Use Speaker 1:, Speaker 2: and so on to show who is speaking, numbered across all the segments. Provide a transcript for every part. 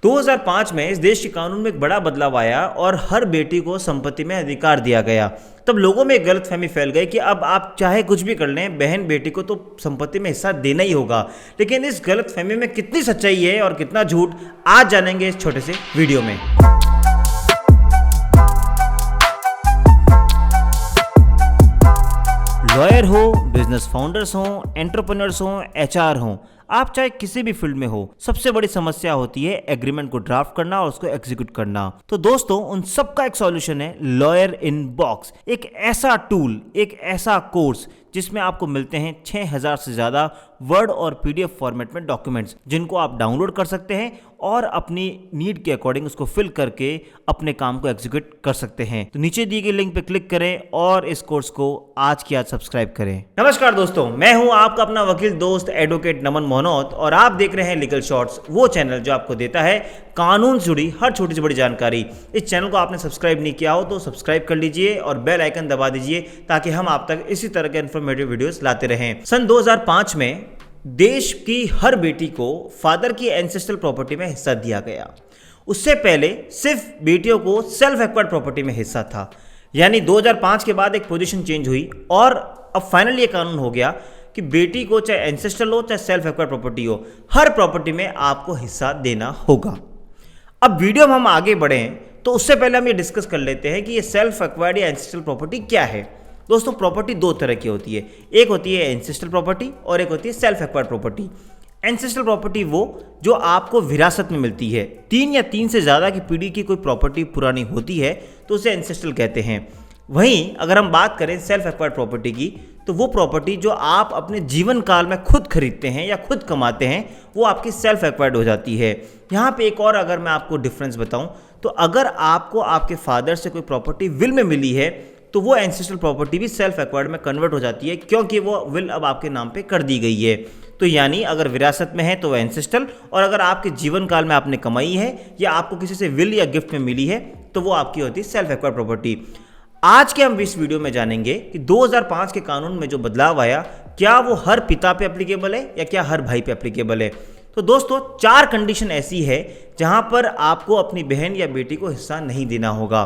Speaker 1: 2005 में इस देश के कानून में एक बड़ा बदलाव आया और हर बेटी को संपत्ति में अधिकार दिया गया। तब लोगों में एक गलतफहमी फैल गई कि अब आप चाहे कुछ भी कर लें, बहन बेटी को तो संपत्ति में हिस्सा देना ही होगा। लेकिन इस गलतफहमी में कितनी सच्चाई है और कितना झूठ, आज जानेंगे इस छोटे से वीडियो में। लॉयर हो, बिजनेस फाउंडर्स हो, एंटरप्रेन्योर्स हो, एचआर हो, आप चाहे किसी भी फील्ड में हो, सबसे बड़ी समस्या होती है एग्रीमेंट को ड्राफ्ट करना और उसको एग्जीक्यूट करना। तो दोस्तों, उन सब का एक सॉल्यूशन है लॉयर इन बॉक्स। एक ऐसा टूल, एक ऐसा कोर्स जिसमें आपको मिलते हैं 6000 से ज़्यादा वर्ड और पीडीएफ फॉर्मेट में डॉक्यूमेंट्स, जिनको आप डाउनलोड कर सकते हैं और अपनी नीड के अकॉर्डिंग उसको फिल करके अपने काम को एग्जीक्यूट कर सकते हैं। तो नीचे दी गई लिंक पे क्लिक करें और इस कोर्स को आज की आज सब्सक्राइब करें। नमस्कार दोस्तों, मैं हूं आपका अपना वकील दोस्त एडवोकेट नमन मोहनोत और आप देख रहे हैं लीगल शॉर्ट्स, वो चैनल जो आपको देता है कानून से जुड़ी हर छोटी से बड़ी जानकारी। इस चैनल को आपने सब्सक्राइब नहीं किया हो तो सब्सक्राइब कर लीजिए और बेल आइकन दबा दीजिए ताकि हम आप तक इसी तरह के इन्फॉर्मेटिव वीडियोस लाते रहें। सन 2005 में देश की हर बेटी को फादर की एंसेस्ट्रल प्रॉपर्टी में हिस्सा दिया गया। उससे पहले सिर्फ बेटियों को सेल्फ एक्वायर्ड प्रॉपर्टी में हिस्सा था। यानी 2005 के बाद एक पोजीशन चेंज हुई और अब फाइनली ये कानून हो गया कि बेटी को चाहे एंसेस्ट्रल हो चाहे सेल्फ एक्वायर्ड प्रॉपर्टी हो, हर प्रॉपर्टी में आपको हिस्सा देना होगा। अब वीडियो में हम आगे बढ़ें तो उससे पहले हम ये डिस्कस कर लेते हैं कि ये सेल्फ एक्वायर्ड या एंसेस्ट्रल प्रॉपर्टी क्या है। दोस्तों, प्रॉपर्टी दो तरह की होती है, एक होती है एंसेस्ट्रल प्रॉपर्टी और एक होती है self acquired property. Ancestral property वो जो आपको विरासत में मिलती है, 3 या 3 से ज़्यादा की पीढ़ी की कोई प्रॉपर्टी पुरानी होती है तो उसे एंसेस्ट्रल कहते हैं। वहीं अगर हम बात करें सेल्फ एक्वायर्ड प्रॉपर्टी की, तो वो प्रॉपर्टी जो आप अपने जीवन काल में खुद खरीदते हैं या खुद कमाते हैं, वो आपकी सेल्फ एक्वायर्ड हो जाती है। यहाँ पे एक और अगर मैं आपको डिफरेंस बताऊँ तो अगर आपको आपके फादर से कोई प्रॉपर्टी विल में मिली है तो वो एंसेस्ट्रल प्रॉपर्टी भी सेल्फ एक्वायर्ड में कन्वर्ट हो जाती है, क्योंकि वो विल अब आपके नाम पे कर दी गई है। तो यानी अगर विरासत में है तो एंसेस्ट्रल, और अगर आपके जीवन काल में आपने कमाई है या आपको किसी से विल या गिफ्ट में मिली है तो वो आपकी होती है सेल्फ एक्वायर्ड प्रॉपर्टी। आज के हम इस वीडियो में जानेंगे कि 2005 के कानून में जो बदलाव आया, क्या वो हर पिता पे एप्लीकेबल है या क्या हर भाई पे एप्लीकेबल है। तो दोस्तों, 4 कंडीशन ऐसी है जहां पर आपको अपनी बहन या बेटी को हिस्सा नहीं देना होगा।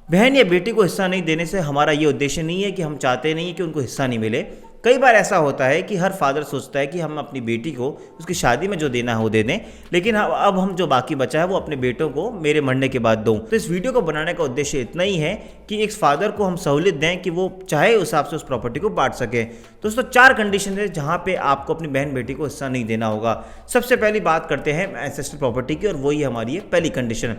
Speaker 1: बहन या बेटी को हिस्सा नहीं देने से हमारा ये उद्देश्य नहीं है कि हम चाहते नहीं कि उनको हिस्सा नहीं मिले। कई बार ऐसा होता है कि हर फादर सोचता है कि हम अपनी बेटी को उसकी शादी में जो देना है वो दे दें, लेकिन अब हम जो बाकी बचा है वो अपने बेटों को मेरे मरने के बाद दूं। तो इस वीडियो को बनाने का उद्देश्य इतना ही है कि एक फादर को हम सहूलियत दें कि वो चाहे उस हिसाब से उस प्रॉपर्टी को बांट सके। दोस्तों, 4 कंडीशन है जहाँ पे आपको अपनी बहन बेटी को हिस्सा नहीं देना होगा। सबसे पहली बात करते हैं एंसेस्ट्रल प्रॉपर्टी की और वही हमारी है पहली कंडीशन।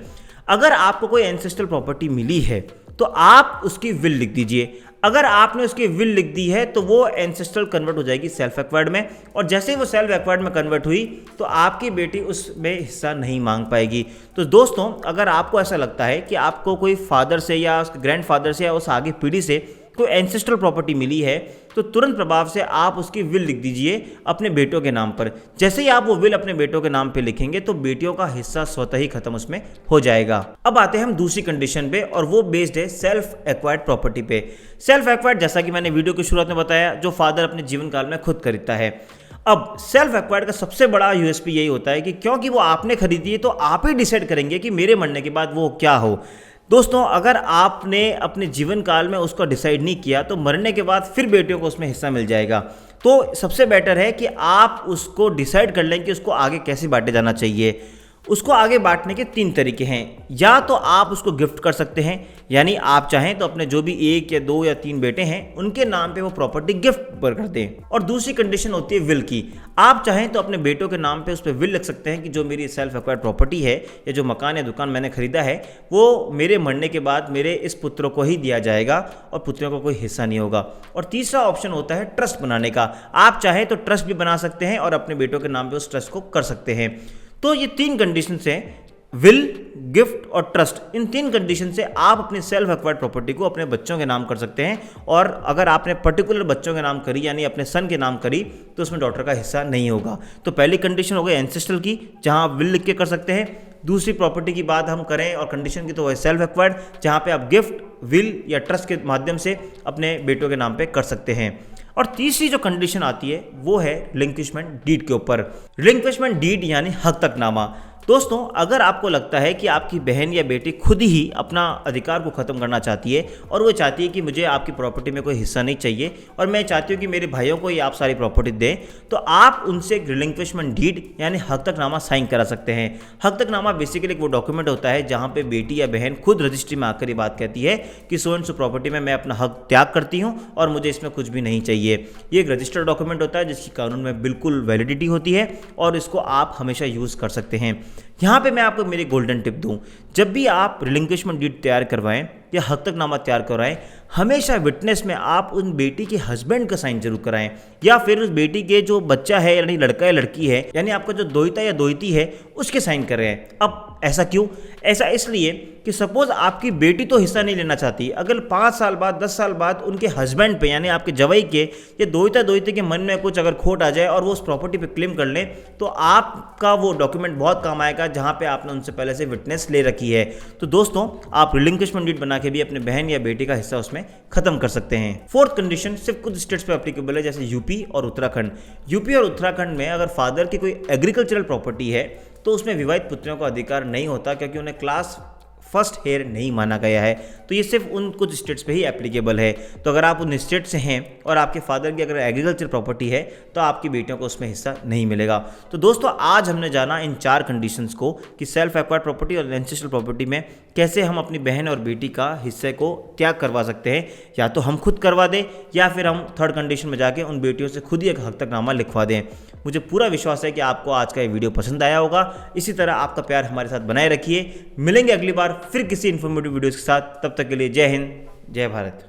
Speaker 1: अगर आपको कोई एंसेस्ट्रल प्रॉपर्टी मिली है तो आप उसकी विल लिख दीजिए। अगर आपने उसकी विल लिख दी है तो वो एंसेस्ट्रल कन्वर्ट हो जाएगी सेल्फ एक्वायर्ड में, और जैसे ही वो सेल्फ एक्वायर्ड में कन्वर्ट हुई तो आपकी बेटी उसमें हिस्सा नहीं मांग पाएगी। तो दोस्तों, अगर आपको ऐसा लगता है कि आपको कोई फादर से या उसके ग्रैंडफादर से या उस आगे पीढ़ी से कोई एंसेस्ट्रल प्रॉपर्टी मिली है तो तुरंत प्रभाव से आप उसकी विल लिख दीजिए अपने बेटों के नाम पर। जैसे ही आप वो विल अपने बेटों के नाम पे लिखेंगे तो बेटियों का हिस्सा स्वतः ही खत्म उसमें हो जाएगा। अब आते हैं हम दूसरी कंडीशन पे और वो बेस्ड है सेल्फ एक्वायर्ड प्रॉपर्टी पे। सेल्फ एक्वायर्ड, जैसा कि मैंने वीडियो की शुरुआत में बताया, जो फादर अपने जीवन काल में खुद खरीदता है। अब सेल्फ एक्वायर्ड का सबसे बड़ा यूएसपी यही होता है कि क्योंकि वो आपने खरीदी है तो आप ही डिसाइड करेंगे कि मेरे मरने के बाद वो क्या हो। दोस्तों, अगर आपने अपने जीवन काल में उसको डिसाइड नहीं किया तो मरने के बाद फिर बेटियों को उसमें हिस्सा मिल जाएगा। तो सबसे बेटर है कि आप उसको डिसाइड कर लें कि उसको आगे कैसे बांटे जाना चाहिए। उसको आगे बांटने के 3 तरीके हैं। या तो आप उसको गिफ्ट कर सकते हैं, यानी आप चाहें तो अपने जो भी 1 या 2 या 3 बेटे हैं उनके नाम पे वो प्रॉपर्टी गिफ्ट पर कर दें। और दूसरी कंडीशन होती है विल की। आप चाहें तो अपने बेटों के नाम पे उस पर विल लिख सकते हैं कि जो मेरी सेल्फ एक्वायर्ड प्रॉपर्टी है या जो मकान या दुकान मैंने खरीदा है वो मेरे मरने के बाद मेरे इस पुत्र को ही दिया जाएगा और पुत्रों को कोई हिस्सा नहीं होगा। और तीसरा ऑप्शन होता है ट्रस्ट बनाने का। आप चाहें तो ट्रस्ट भी बना सकते हैं और अपने बेटों के नाम पे उस ट्रस्ट को कर सकते हैं। तो ये 3 कंडीशन हैं, विल, गिफ्ट और ट्रस्ट। इन 3 कंडीशन से आप अपनी सेल्फ एक्वायर्ड प्रॉपर्टी को अपने बच्चों के नाम कर सकते हैं। और अगर आपने पर्टिकुलर बच्चों के नाम करी यानी अपने सन के नाम करी तो उसमें डॉटर का हिस्सा नहीं होगा। तो पहली कंडीशन हो गई एंसेस्ट्रल की, जहां आप विल लिख के कर सकते हैं। दूसरी प्रॉपर्टी की बात हम करें और कंडीशन की तो वह सेल्फ एक्वायर्ड, जहां पे आप गिफ्ट, विल या ट्रस्ट के माध्यम से अपने बेटों के नाम पे कर सकते हैं। और तीसरी जो कंडीशन आती है वो है रिलिंक्विशमेंट डीड के ऊपर। रिलिंक्विशमेंट डीड यानी हक तकनामा। दोस्तों, अगर आपको लगता है कि आपकी बहन या बेटी खुद ही अपना अधिकार को ख़त्म करना चाहती है और वो चाहती है कि मुझे आपकी प्रॉपर्टी में कोई हिस्सा नहीं चाहिए और मैं चाहती हूँ कि मेरे भाइयों को ही आप सारी प्रॉपर्टी दें, तो आप उनसे एक रिलिंक्विशमेंट डीड यानी हक तकनामा साइन करा सकते हैं। हक तकनामा बेसिकली वो डॉक्यूमेंट होता है जहाँ पे बेटी या बहन खुद रजिस्ट्री में आकर ये बात कहती है कि सो एंड सो प्रॉपर्टी में मैं अपना हक त्याग करती हूँ और मुझे इसमें कुछ भी नहीं चाहिए। ये एक रजिस्टर्ड डॉक्यूमेंट होता है जिसकी कानून में बिल्कुल वैलिडिटी होती है और इसको आप हमेशा यूज़ कर सकते हैं। यहाँ पे मैं आपको मेरी गोल्डन टिप दूं, जब भी आप रिलिंक्विशमेंट डीड तैयार करवाएं या हक तकनामा तैयार करवाएं, हमेशा विटनेस में आप उन बेटी के हस्बैंड का साइन जरूर कराएं या फिर उस बेटी के जो बच्चा है यानी लड़का या लड़की है यानी आपका जो दोहिता या दोहिती है उसके साइन कर रहे हैं। अब ऐसा क्यों? ऐसा इसलिए कि सपोज आपकी बेटी तो हिस्सा नहीं लेना चाहती, अगर 5 साल बाद 10 साल बाद उनके हस्बैंड पे यानी आपके जवाई के या दोहिता दोहिते के मन में कुछ अगर खोट आ जाए और वो उस प्रॉपर्टी पे क्लेम कर लें, तो आपका वो डॉक्यूमेंट बहुत काम आएगा जहां पे आपने उनसे पहले से विटनेस ले रखी है। तो दोस्तों, आप रिलिंक्विशमेंट डीड बना के भी अपने बहन या बेटी का हिस्सा उसमें खत्म कर सकते हैं। फोर्थ कंडीशन सिर्फ कुछ स्टेट्स पे एप्लीकेबल है, जैसे यूपी और उत्तराखंड। यूपी और उत्तराखंड में अगर फादर की कोई एग्रीकल्चरल प्रॉपर्टी है तो उसमें विवाहित पुत्रियों का अधिकार नहीं होता, क्योंकि उन्हें क्लास फर्स्ट हेयर नहीं माना गया है। तो ये सिर्फ उन कुछ स्टेट्स पे ही एप्लीकेबल है। तो अगर आप उन स्टेट से हैं और आपके फादर की अगर एग्रीकल्चर प्रॉपर्टी है तो आपकी बेटियों को उसमें हिस्सा नहीं मिलेगा। तो दोस्तों, आज हमने जाना इन 4 कंडीशंस को कि सेल्फ एक्वायर्ड प्रॉपर्टी और एंसेस्ट्रल प्रॉपर्टी में कैसे हम अपनी बहन और बेटी का हिस्से को त्याग करवा सकते हैं, या तो हम खुद करवा दें या फिर हम थर्ड कंडीशन में जाके उन बेटियों से खुद ही एक हक तकनामा लिखवा दें। मुझे पूरा विश्वास है कि आपको आज का ये वीडियो पसंद आया होगा। इसी तरह आपका प्यार हमारे साथ बनाए रखिए। मिलेंगे अगली बार फिर किसी इन्फॉर्मेटिव वीडियोज़ के साथ। तब तक के लिए जय हिंद, जय भारत।